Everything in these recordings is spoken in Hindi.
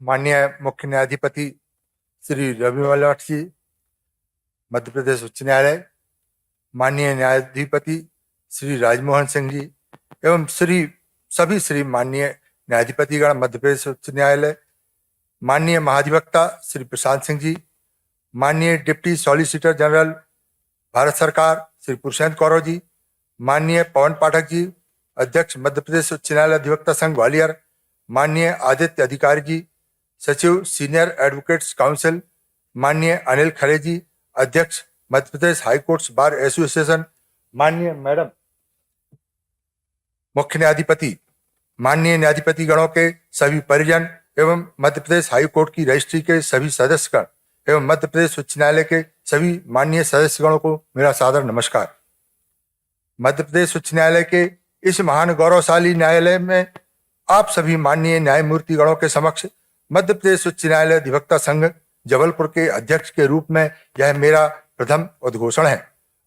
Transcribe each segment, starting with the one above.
माननीय मुख्य न्यायाधिपति श्री रवि लाट जी, मध्य प्रदेश उच्च न्यायालय, माननीय न्यायाधिपति श्री राजमोहन सिंह जी एवं सभी माननीय न्यायाधिपतिगण मध्य प्रदेश उच्च न्यायालय, माननीय महाधिवक्ता श्री प्रशांत सिंह जी, माननीय डिप्टी सॉलिसिटर जनरल भारत सरकार श्री पुरुषोत्तम कौरव जी, माननीय पवन पाठक जी, अध्यक्ष मध्य प्रदेश उच्च न्यायालय अधिवक्ता संघ ग्वालियर, माननीय आदित्य अधिकारी जी, सचिव सीनियर एडवोकेट्स काउंसिल, माननीय अनिल खरे जी, अध्यक्ष Madhya Pradesh high courts bar association, माननीय मैडम मुख्य न्यायाधिपति, माननीय न्यायाधिपति गणों के सभी परिजन एवं मध्य प्रदेश हाई कोर्ट की रजिस्ट्री के सभी सदस्यगण एवं मध्य प्रदेश उच्च न्यायालय के सभी माननीय सदस्यगणों को मेरा सादर नमस्कार। मध्य प्रदेश उच्च न्यायालय के इस महान गौरवशाली न्यायालय में आप सभी माननीय न्यायमूर्ति गणों के समक्ष मध्य प्रदेश उच्च न्यायालय अधिवक्ता संघ जबलपुर के अध्यक्ष के रूप में यह मेरा प्रथम उद्घोषण है।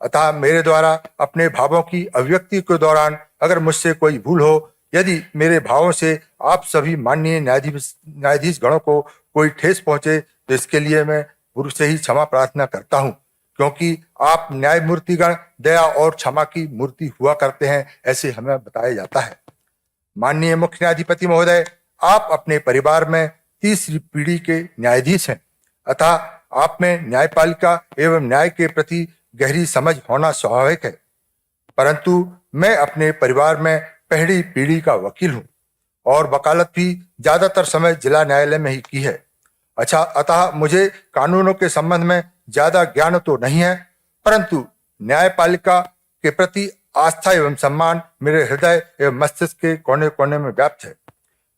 अतः मेरे द्वारा अपने भावों की अभिव्यक्ति के दौरान अगर मुझसे कोई भूल हो, यदि मेरे भावों से आप सभी माननीय न्यायाधीश गणों को कोई ठेस पहुंचे तो इसके लिए मैं पूर्व से ही क्षमा प्रार्थना करता हूं, क्योंकि आप न्यायमूर्तिगण दया और क्षमा की मूर्ति हुआ करते हैं, ऐसे हमें बताया जाता है। माननीय मुख्य न्यायाधिपति महोदय, आप अपने परिवार में तीसरी पीढ़ी के न्यायाधीश हैं, अतः आप में न्यायपालिका एवं न्याय के प्रति गहरी समझ होना स्वाभाविक है। परंतु मैं अपने परिवार में पहली पीढ़ी का वकील हूं और वकालत भी ज्यादातर समय जिला न्यायालय में ही की है। अच्छा, अतः मुझे कानूनों के संबंध में ज्यादा ज्ञान तो नहीं है, परंतु न्यायपालिका के प्रति आस्था एवं सम्मान मेरे हृदय एवं मस्तिष्क के कोने कोने में व्याप्त है।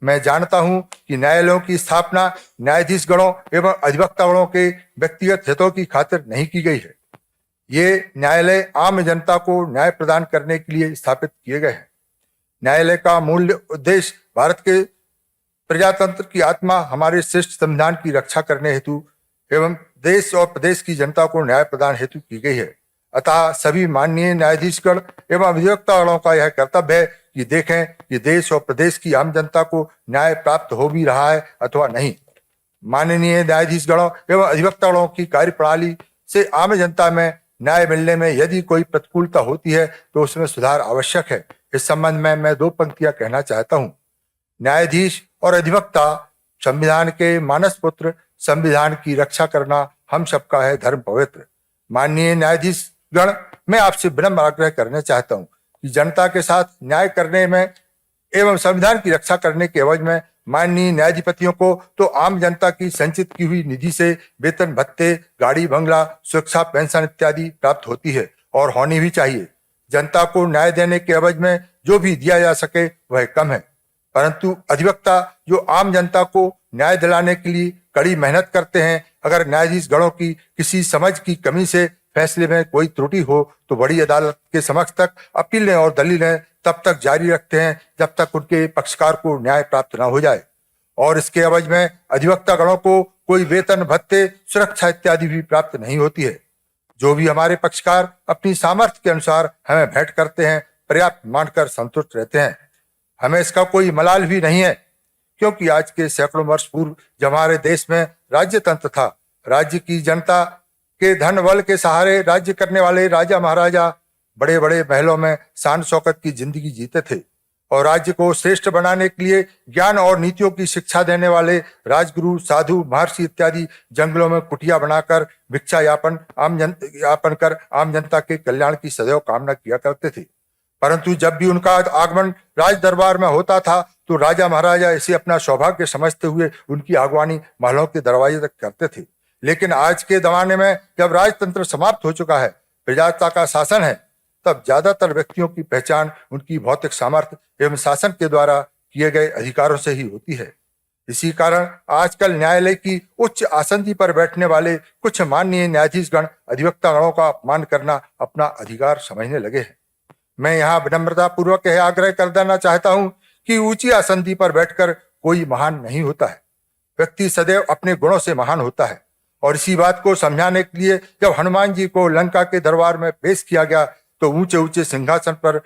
मैं जानता हूं कि न्यायालयों की स्थापना न्यायाधीश गणों एवं अधिवक्ता गणों के व्यक्तिगत हितों की खातिर नहीं की गई है। ये न्यायालय आम जनता को न्याय प्रदान करने के लिए स्थापित किए गए हैं। न्यायालय का मूल उद्देश्य भारत के प्रजातंत्र की आत्मा, हमारे श्रेष्ठ संविधान की रक्षा करने हेतु एवं देश और प्रदेश की जनता को न्याय प्रदान हेतु की गई है। अतः सभी माननीय न्यायाधीशगण एवं अधिवक्तागणों का यह कर्तव्य है कि देखें कि देश और प्रदेश की आम जनता को न्याय प्राप्त हो भी रहा है अथवा नहीं। माननीय न्यायाधीशगणों एवं अधिवक्तागणों की कार्यप्रणाली से आम जनता में न्याय मिलने में यदि कोई प्रतिकूलता होती है तो उसमें सुधार आवश्यक है। इस संबंध में मैं 2 पंक्तियां कहना चाहता हूं। न्यायाधीश और अधिवक्ता संविधान के मानस पुत्र, संविधान की रक्षा करना हम सबका है धर्म पवित्र। माननीय न्यायाधीश गण, मैं आपसे विनम्र आग्रह करना चाहता हूं कि जनता के साथ न्याय करने में एवं संविधान की रक्षा करने के एवज में माननीय न्यायाधिपतियों को तो आम जनता की संचित की हुई निधि से वेतन भत्ते, गाड़ी बंगला, सुरक्षा पेंशन इत्यादि प्राप्त होती है और होनी भी चाहिए। जनता को न्याय देने के एवज में जो भी दिया जा सके वह कम है, परंतु अधिवक्ता जो आम जनता को न्याय दिलाने के लिए कड़ी मेहनत करते हैं, अगर न्यायाधीश गणों की किसी समझ की कमी से फैसले में कोई त्रुटि हो तो बड़ी अदालत के समक्ष तक अपीलें और दलीलें तब तक जारी रखते हैं जब तक उनके पक्षकार को न्याय प्राप्त न हो जाए। और इसके एवज में अधिवक्ता गणों को कोई वेतन भत्ते, सुरक्षा इत्यादि भी प्राप्त नहीं होती है। जो भी हमारे पक्षकार अपनी सामर्थ्य के अनुसार हमें भेंट करते हैं, पर्याप्त मानकर संतुष्ट रहते हैं। हमें इसका कोई मलाल भी नहीं है, क्योंकि आज के सैकड़ों वर्ष पूर्व जब हमारे देश में राज्य तंत्र था, राज्य की जनता के धन बल के सहारे राज्य करने वाले राजा महाराजा बड़े बड़े महलों में शान शौकत की जिंदगी जीते थे और राज्य को श्रेष्ठ बनाने के लिए ज्ञान और नीतियों की शिक्षा देने वाले राजगुरु, साधु, महर्षि इत्यादि जंगलों में कुटिया बनाकर भिक्षा यापन कर आम जनता के कल्याण की सदैव कामना किया करते थे। परंतु जब भी उनका आगमन राज दरबार में होता था तो राजा महाराजा इसे अपना सौभाग्य समझते हुए उनकी आगवानी महलों के दरवाजे तक करते थे। लेकिन आज के जमाने में जब राजतंत्र समाप्त हो चुका है, प्रजासत्ता का शासन है, तब ज्यादातर व्यक्तियों की पहचान उनकी भौतिक सामर्थ्य एवं शासन के द्वारा किए गए अधिकारों से ही होती है। इसी कारण आजकल न्यायालय की उच्च आसंदी पर बैठने वाले कुछ माननीय न्यायाधीशगण अधिवक्ता गणों का अपमान करना अपना अधिकार समझने लगे हैं। मैं यहाँ विनम्रता पूर्वक यह आग्रह कर देना चाहता हूँ कि ऊंची आसंदी पर बैठकर कोई महान नहीं होता है। व्यक्ति सदैव अपने गुणों से महान होता है। और इसी बात को समझाने के लिए जब हनुमान जी को लंका के दरबार में पेश किया गया तो ऊंचे ऊंचे सिंहासन पर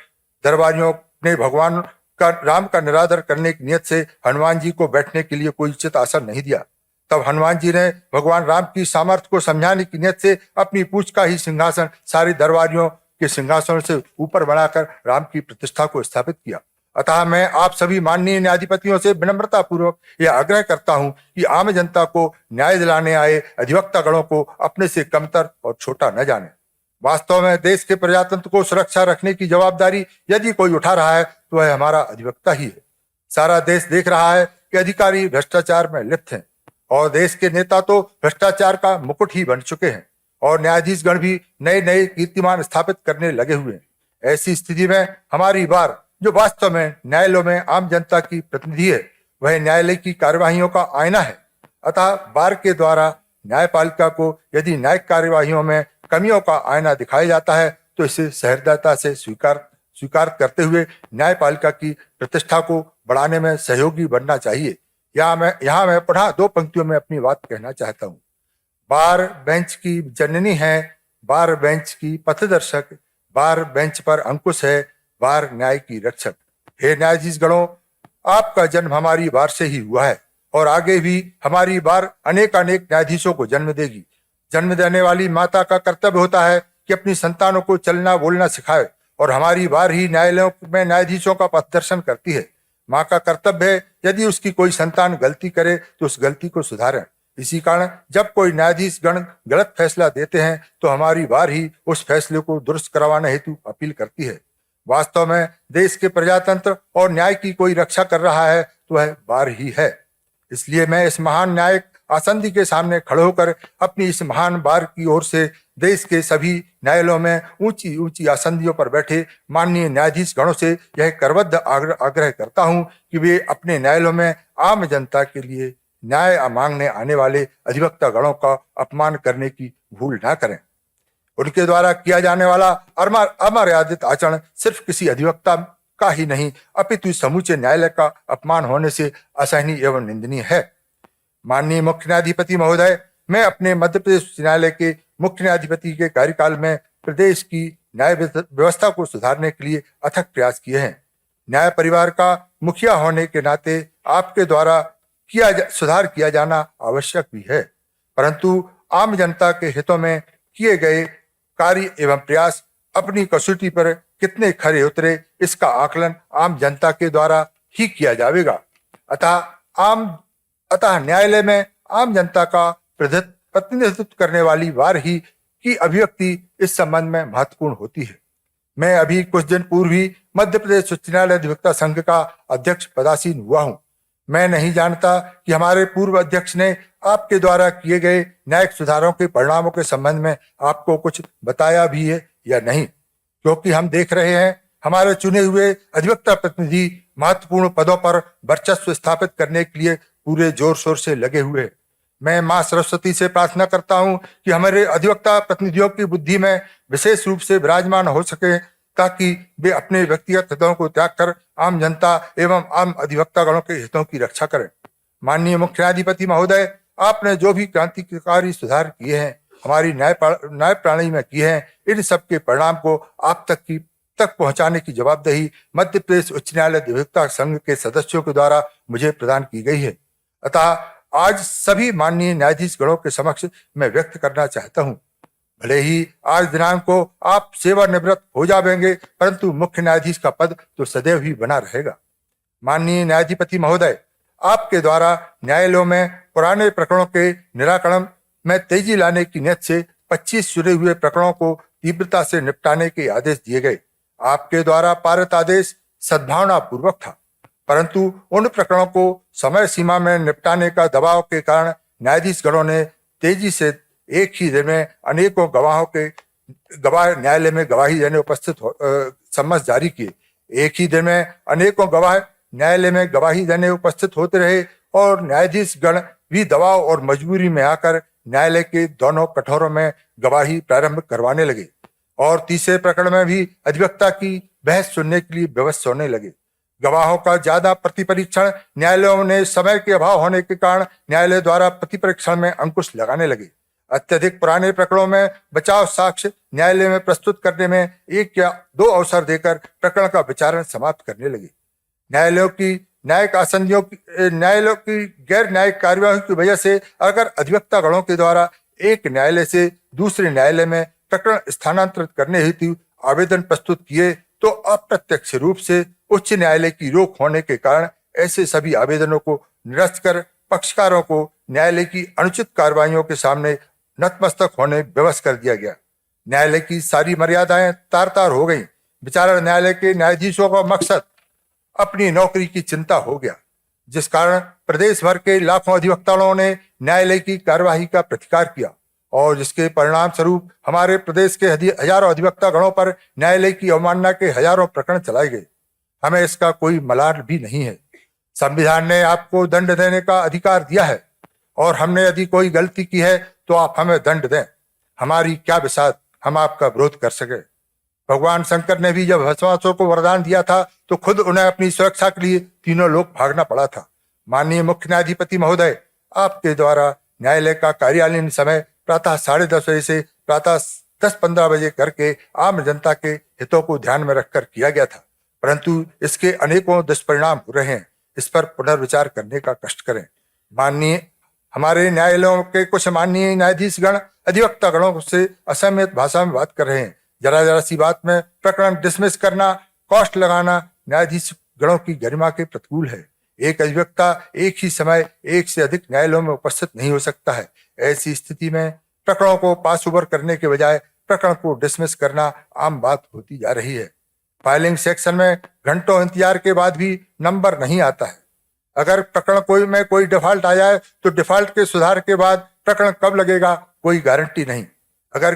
दरबारियों ने भगवान राम का निरादर करने की नियत से हनुमान जी को बैठने के लिए कोई उचित आसन नहीं दिया। तब हनुमान जी ने भगवान राम की सामर्थ्य को समझाने की नियत से अपनी पूंछ का ही सिंहासन सारी दरबारियों के सिंहासनों से ऊपर बढ़ाकर राम की प्रतिष्ठा को स्थापित किया। अतः मैं आप सभी माननीय न्यायाधिपतियों से विनम्रता पूर्वक यह आग्रह करता हूं कि आम जनता को न्याय दिलाने आए अधिवक्ता गणों को अपने से कमतर और छोटा न जाने। वास्तव में देश के प्रजातंत्र को सुरक्षा रखने की जवाबदारी यदि कोई उठा रहा है तो वह हमारा अधिवक्ता ही है। सारा देश देख रहा है कि अधिकारी भ्रष्टाचार में लिप्त हैं और देश के नेता तो भ्रष्टाचार का मुकुट ही बन चुके हैं और न्यायाधीश गण भी नए नए कीर्तिमान स्थापित करने लगे हुए हैं। ऐसी स्थिति में हमारी बार, जो वास्तव में न्यायालयों में आम जनता की प्रतिनिधि है, वह न्यायालय की कार्यवाहियों का आईना है। अतः बार के द्वारा न्यायपालिका को यदि न्यायिक कार्यवाहियों में कमियों का आईना दिखाया जाता है तो इसे सहृदयता से स्वीकार करते हुए न्यायपालिका की प्रतिष्ठा को बढ़ाने में सहयोगी बनना चाहिए। यहाँ मैं पुनः 2 पंक्तियों में अपनी बात कहना चाहता हूँ। बार बेंच की जननी है, बार बेंच की पथदर्शक, बार बेंच पर अंकुश है, बार न्याय की रक्षक। हे न्यायाधीश गणों, आपका जन्म हमारी बार से ही हुआ है और आगे भी हमारी बार अनेकानेक न्यायाधीशों को जन्म देगी। जन्म देने वाली माता का कर्तव्य होता है कि अपनी संतानों को चलना बोलना सिखाए और हमारी बार ही न्यायालयों में न्यायाधीशों का पथदर्शन करती है। माँ का कर्तव्य है यदि उसकी कोई संतान गलती करे तो उस गलती को सुधारें। इसी कारण जब कोई न्यायाधीश गण गलत फैसला देते हैं तो हमारी बार ही उस फैसले को दुरुस्त करवाने हेतु अपील करती है। वास्तव में देश के प्रजातंत्र और न्याय की कोई रक्षा कर रहा है तो वह बार ही है। इसलिए मैं इस महान न्यायिक आसंदी के सामने खड़े होकर अपनी इस महान बार की ओर से देश के सभी न्यायालयों में ऊंची ऊंची आसंदियों पर बैठे माननीय न्यायाधीश गणों से यह करबद्ध आग्रह करता हूं कि वे अपने न्यायालयों में आम जनता के लिए न्याय मांगने आने वाले अधिवक्ता गणों का अपमान करने की भूल न करें। उनके द्वारा किया जाने वाला अमर्यादित आचरण सिर्फ किसी अधिवक्ता का ही नहीं अपितु समूचे न्यायालय का अपमान होने से असहनीय एवं निंदनीय है। माननीय मुख्य न्यायाधिपति महोदय, मैं अपने मध्य प्रदेश उच्च न्यायालय के मुख्य न्यायाधिपति के कार्यकाल में प्रदेश की न्याय व्यवस्था को सुधारने के लिए अथक प्रयास किए हैं। न्याय परिवार का मुखिया होने के नाते आपके द्वारा सुधार किया जाना आवश्यक भी है, परंतु आम जनता के हितों में किए गए कार्य एवं प्रयास अपनी कसौटी पर कितने खरे उतरे इसका आकलन आम जनता के द्वारा ही किया जाएगा। अतः न्यायालय में आम जनता का प्रतिनिधित्व करने वाली बार ही की अभिव्यक्ति इस संबंध में महत्वपूर्ण होती है। मैं अभी कुछ दिन पूर्व ही मध्य प्रदेश उच्च न्यायालय अधिवक्ता संघ का अध्यक्ष पदासीन हुआ हूँ। मैं नहीं जानता कि हमारे पूर्व अध्यक्ष ने आपके द्वारा किए गए न्यायिक सुधारों के परिणामों के संबंध में आपको कुछ बताया भी है या नहीं, क्योंकि हम देख रहे हैं हमारे चुने हुए अधिवक्ता प्रतिनिधि महत्वपूर्ण पदों पर वर्चस्व स्थापित करने के लिए पूरे जोर शोर से लगे हुए हैं। मैं मां सरस्वती से प्रार्थना करता हूं कि हमारे अधिवक्ता प्रतिनिधियों की बुद्धि में विशेष रूप से विराजमान हो सके ताकि वे अपने व्यक्तिगत हितों को त्याग कर आम जनता एवं आम अधिवक्ता गणों के हितों की रक्षा करें। माननीय मुख्य न्यायाधिपति महोदय, आपने जो भी क्रांतिकारी सुधार किए हैं हमारी न्याय प्रणाली में किए हैं, इन सब के परिणाम को आप तक पहुंचाने की जवाबदेही मध्य प्रदेश उच्च न्यायालय अधिवक्ता संघ के सदस्यों के द्वारा मुझे प्रदान की गई है। अतः आज सभी माननीय न्यायाधीश गणों के समक्ष मैं व्यक्त करना चाहता हूं, भले ही आज दिनांक को आप सेवानिवृत्त हो जाएंगे, परंतु मुख्य न्यायाधीश का पद तो सदैव ही बना रहेगा। माननीय न्यायाधिपति महोदय, आपके द्वारा न्यायालयों में पुराने प्रकरणों के निराकरण में तेजी लाने की नीयत से 25 जुड़े हुए प्रकरणों को तीव्रता से निपटाने के आदेश दिए गए। आपके द्वारा पारित आदेश सद्भावना पूर्वक था, परंतु उन प्रकरणों को समय सीमा में निपटाने का दबाव के कारण न्यायाधीश गणों ने तेजी से एक ही दिन में अनेकों गवाह न्यायालय में गवाही देने उपस्थित सम्मत जारी किए। एक ही दिन में अनेकों गवाह न्यायालय में गवाही देने उपस्थित होते रहे और न्यायाधीश गण भी दबाव और मजबूरी में आकर न्यायालय के दोनों कठोरों में गवाही प्रारंभ करवाने लगे और तीसरे प्रकरण में भी अधिवक्ता की बहस सुनने के लिए व्यवस्था होने लगे। गवाहों का ज्यादा प्रतिपरीक्षण न्यायालयों ने समय के अभाव होने के कारण न्यायालय द्वारा प्रतिपरीक्षण में अंकुश लगाने लगे। अत्यधिक पुराने प्रकरणों में बचाव साक्ष्य न्यायालय में प्रस्तुत करने में 1 या 2 अवसर देकर प्रकरण का विचारण समाप्त करने लगे। न्यायालयों की गैर न्यायिक कार्यवाही की वजह से अगर अधिवक्ता गणों के द्वारा एक न्यायालय से दूसरे न्यायालय में प्रकरण स्थानांतरित करने हेतु आवेदन प्रस्तुत किए तो अप्रत्यक्ष रूप से उच्च न्यायालय की रोक होने के कारण ऐसे सभी आवेदनों को निरस्त कर पक्षकारों को न्यायालय की अनुचित कार्रवाइयों के सामने नतमस्तक होने विवश कर दिया गया। न्यायालय की सारी मर्यादाएं तार तार हो गई। विचारण न्यायालय के न्यायाधीशों का मकसद अपनी नौकरी की चिंता हो गया, जिस कारण प्रदेश भर के लाखों अधिवक्ताओं ने न्यायालय की कार्यवाही का प्रतिकार किया और जिसके परिणाम स्वरूप हमारे प्रदेश के हजारों अधिवक्ता गणों पर न्यायालय की अवमानना के हजारों प्रकरण चलाए गए। हमें इसका कोई मलाल भी नहीं है। संविधान ने आपको दंड देने का अधिकार दिया है और हमने यदि कोई गलती की है तो आप हमें दंड दें। हमारी क्या बिसात हम आपका विरोध कर सके। भगवान शंकर ने भी जब भस्मासुर को वरदान दिया था तो खुद उन्हें अपनी सुरक्षा के लिए तीनों लोग भागना पड़ा था। माननीय मुख्य न्यायाधिपति महोदय, आपके द्वारा न्यायालय का कार्यालयीन समय प्रातः 10:30 बजे से प्रातः 10:15 बजे करके आम जनता के हितों को ध्यान में रखकर किया गया था, परंतु इसके अनेकों दुष्परिणाम हो रहे हैं। इस पर पुनर्विचार करने का कष्ट करें। माननीय हमारे न्यायालयों के कुछ माननीय न्यायाधीश गण अधिवक्ता गणों से असहमत भाषा में बात कर रहे हैं। जरा सी बात में प्रकरण डिसमिस करना, कॉस्ट लगाना न्यायाधीश गणों की गरिमा के प्रतिकूल है। एक अधिवक्ता एक ही समय एक से अधिक न्यायालयों में उपस्थित नहीं हो सकता है। ऐसी स्थिति में प्रकरणों को पास ओवर करने के बजाय प्रकरण को डिसमिस करना आम बात होती जा रही है। फाइलिंग सेक्शन में घंटों इंतजार के बाद भी नंबर नहीं आता है। अगर प्रकरण में कोई डिफॉल्ट आ जाए तो डिफॉल्ट के सुधार के बाद प्रकरण कब लगेगा कोई गारंटी नहीं। अगर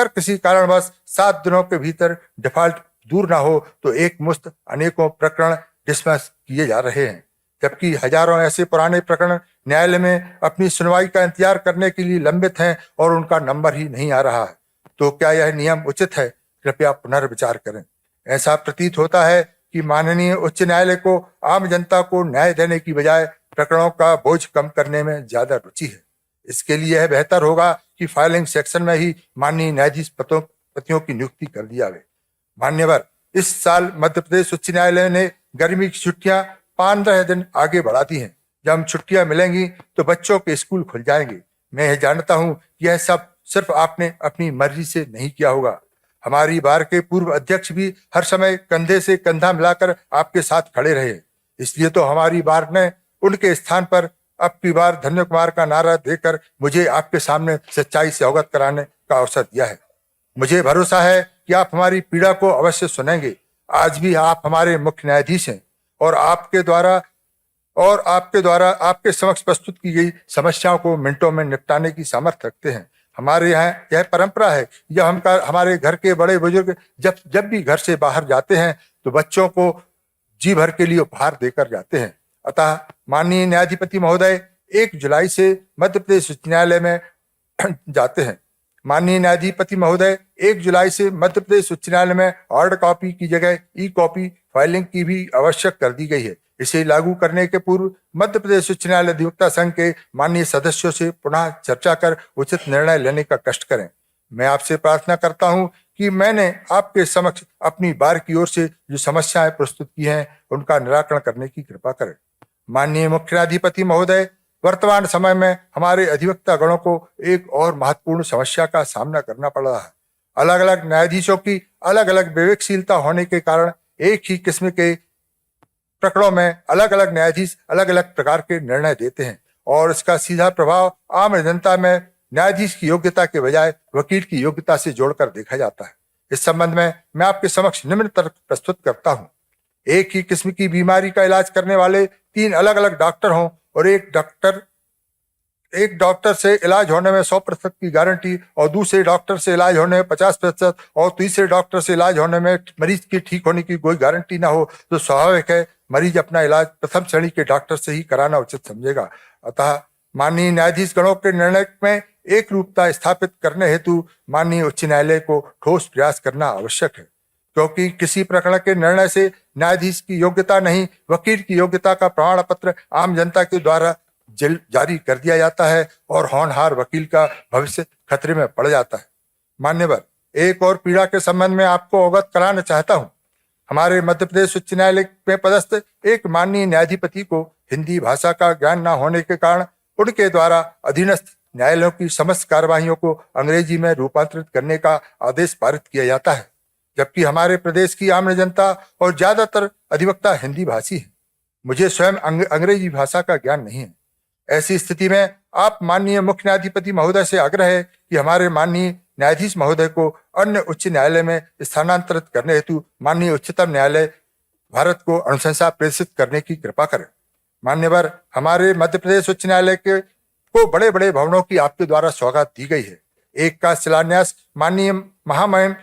किसी कारणवश 7 दिनों के भीतर डिफॉल्ट दूर ना हो तो एक मुश्त अनेकों प्रकरण डिसमिस किए जा रहे हैं, जबकि हजारों ऐसे पुराने प्रकरण न्यायालय में अपनी सुनवाई का इंतजार करने के लिए लंबित हैं और उनका नंबर ही नहीं आ रहा है। तो क्या यह नियम उचित है? कृपया पुनर्विचार करें। ऐसा प्रतीत होता है कि माननीय उच्च न्यायालय को आम जनता को न्याय देने की बजाय प्रकरणों का बोझ कम करने में ज्यादा रुचि है। इसके लिए यह बेहतर होगा कि फाइलिंग सेक्शन में ही माननीय न्यायाधीश पतियों की नियुक्ति कर दी जाए। मान्यवर, इस साल मध्य प्रदेश उच्च न्यायालय ने गर्मी की छुट्टियां 15 दिन आगे बढ़ा दी हैं। जब छुट्टियां मिलेंगी तो बच्चों के स्कूल खुल जाएंगे। मैं यह जानता हूं कि यह सब सिर्फ आपने अपनी मर्जी से नहीं किया होगा। हमारी बार के पूर्व अध्यक्ष भी हर समय कंधे से कंधा मिलाकर आपके साथ खड़े रहे। इसलिए तो हमारी बार ने उनके स्थान पर अब की बार धन्य कुमार का नारा देकर मुझे आपके सामने सच्चाई से अवगत कराने का अवसर दिया है। मुझे भरोसा है कि आप हमारी पीड़ा को अवश्य सुनेंगे। आज भी आप हमारे मुख्य न्यायाधीश हैं और आपके द्वारा आपके समक्ष प्रस्तुत की गई समस्याओं को मिनटों में निपटाने की सामर्थ्य रखते हैं। हमारे यहाँ यह परंपरा है, जब हमारे घर के बड़े बुजुर्ग जब भी घर से बाहर जाते हैं तो बच्चों को जी भर के लिए उपहार देकर जाते हैं। अतः माननीय न्यायाधिपति महोदय 1 जुलाई से मध्य प्रदेश उच्च न्यायालय में जाते हैं। माननीय न्यायाधिपति महोदय 1 जुलाई से मध्य प्रदेश उच्च न्यायालय में हार्ड कॉपी की जगह ई-कॉपी फाइलिंग की भी आवश्यक कर दी गई है। इसे लागू करने के पूर्व मध्य प्रदेश उच्च न्यायालय अधिवक्ता संघ के माननीय सदस्यों से पुनः चर्चा कर उचित निर्णय लेने का कष्ट करें। मैं आपसे प्रार्थना करता हूं कि मैंने आपके समक्ष अपनी बार की ओर से जो समस्याएं प्रस्तुत की हैं उनका निराकरण करने की कृपा करें। माननीय मुख्य न्यायाधिपति महोदय, वर्तमान समय में हमारे अधिवक्ता गणों को एक और महत्वपूर्ण समस्या का सामना करना पड़ रहा है। अलग अलग न्यायाधीशों की अलग अलग विवेकशीलता होने के कारण एक ही किस्म के प्रकरणों में अलग अलग न्यायाधीश अलग अलग प्रकार के निर्णय देते हैं और इसका सीधा प्रभाव आम जनता में न्यायाधीश की योग्यता के बजाय वकील की योग्यता से जोड़कर देखा जाता है। इस संबंध में मैं आपके समक्ष निम्न तर्क प्रस्तुत करता हूँ। एक ही किस्म की बीमारी का इलाज करने वाले 3 अलग अलग डॉक्टर हों और एक डॉक्टर से इलाज होने में 100% की गारंटी और दूसरे डॉक्टर से इलाज होने में 50% और तीसरे डॉक्टर से इलाज होने में मरीज की ठीक होने की कोई गारंटी ना हो तो स्वाभाविक है मरीज अपना इलाज प्रथम श्रेणी के डॉक्टर से ही कराना उचित समझेगा। अतः माननीय न्यायाधीश गणों के निर्णय में एक रूपता स्थापित करने हेतु माननीय उच्च न्यायालय को ठोस प्रयास करना आवश्यक है, क्योंकि किसी प्रकरण के निर्णय से न्यायाधीश की योग्यता नहीं, वकील की योग्यता का प्रमाण पत्र आम जनता के द्वारा जारी कर दिया जाता है और होनहार वकील का भविष्य खतरे में पड़ जाता है। मान्यवर, एक और पीड़ा के संबंध में आपको अवगत कराना चाहता हूं। हमारे मध्य प्रदेश उच्च न्यायालय में पदस्थ एक माननीय न्यायाधिपति को हिंदी भाषा का ज्ञान न होने के कारण उनके द्वारा अधीनस्थ न्यायालयों की समस्त कार्यवाहियों को अंग्रेजी में रूपांतरित करने का आदेश पारित किया जाता है, जबकि हमारे प्रदेश की आम जनता और ज्यादातर अधिवक्ता हिंदी भाषी है। मुझे स्वयं अंग्रेजी भाषा का ज्ञान नहीं है। ऐसी स्थिति में आप माननीय मुख्य न्यायाधिपति महोदय से आग्रह है कि हमारे माननीय न्यायाधीश महोदय को अन्य उच्च न्यायालय में स्थानांतरित करने हेतु माननीय उच्चतम न्यायालय भारत को अनुशंसा प्रेषित करने की कृपा करें। मान्यवर, हमारे मध्य प्रदेश उच्च न्यायालय के को बड़े बड़े भवनों की आपके द्वारा सौगात दी गई है। एक का शिलान्यास माननीय महामहिम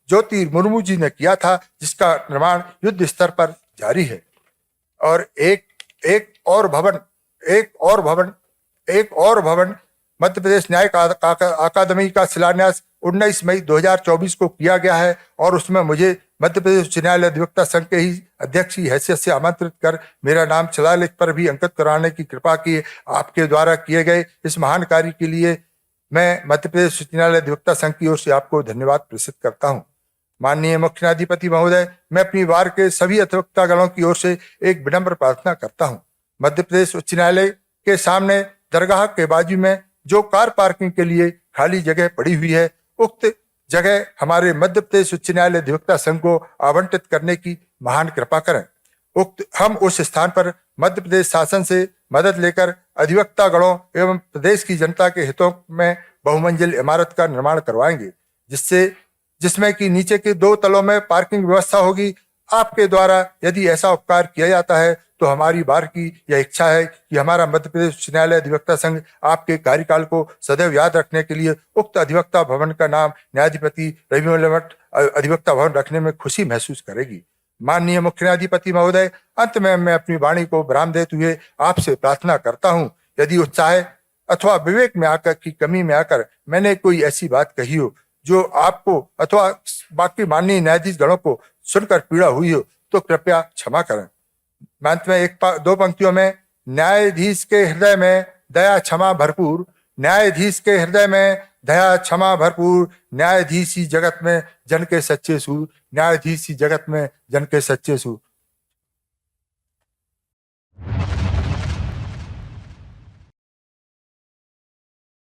ज्योति मुर्मू जी ने किया था, जिसका निर्माण युद्ध स्तर पर जारी है, और एक और भवन मध्य प्रदेश न्यायिक अकादमी का शिलान्यास 19 मई 2024 को किया गया है, और उसमें मुझे मध्य प्रदेश उच्च न्यायालय अधिवक्ता संघ के ही अध्यक्ष की हैसियत से आमंत्रित कर मेरा नाम शिलालेख पर भी अंकित कराने की कृपा की। आपके द्वारा किए गए इस महान कार्य के लिए मैं मध्य प्रदेश उच्च न्यायालय अधिवक्ता संघ की ओर से आपको धन्यवाद प्रेषित करता हूँ। माननीय मुख्य न्यायाधिपति महोदय, मैं अपनी बार के सभी अधिवक्तागणों की ओर से एक विनम्र प्रार्थना करता हूँ। मध्य प्रदेश उच्च न्यायालय के सामने दरगाह के बाजू में जो कार पार्किंग के लिए खाली जगह पड़ी हुई है, उक्त जगह हमारे मध्य प्रदेश उच्च न्यायालय अधिवक्ता संघ को आवंटित करने की महान कृपा करें। हम उस स्थान पर मध्य प्रदेश शासन से मदद लेकर अधिवक्ता गणों एवं प्रदेश की जनता के हितों में बहुमंजिल इमारत का निर्माण करवाएंगे, जिसमें कि नीचे के 2 तलों में पार्किंग व्यवस्था होगी। आपके द्वारा यदि ऐसा उपकार किया जाता है तो हमारी बार की यह इच्छा है कि हमारा मध्य प्रदेश उच्च न्यायालय अधिवक्ता संघ आपके कार्यकाल को सदैव याद रखने के लिए उक्त अधिवक्ता भवन का नाम न्यायाधिपति रविमल भट्ट अधिवक्ता भवन रखने में खुशी महसूस करेगी। माननीय मुख्य न्यायाधिपति महोदय, अंत में मैं अपनी वाणी को विराम देते हुए आपसे प्रार्थना करता हूँ, यदि उत्साह अथवा विवेक में आकर की कमी में आकर मैंने कोई ऐसी बात कही हो जो आपको अथवा बाकी माननीय न्यायाधीश गणों को सुनकर पीड़ा हुई हो, तो कृपया क्षमा करें। अंत में 2 पंक्तियों में, न्यायाधीश के हृदय में दया क्षमा भरपूर, न्यायाधीश के हृदय में दया क्षमा भरपूर, न्यायाधीश ही जगत में जन के सच्चे सूर, न्यायाधीश ही जगत में जन के सच्चे सूर।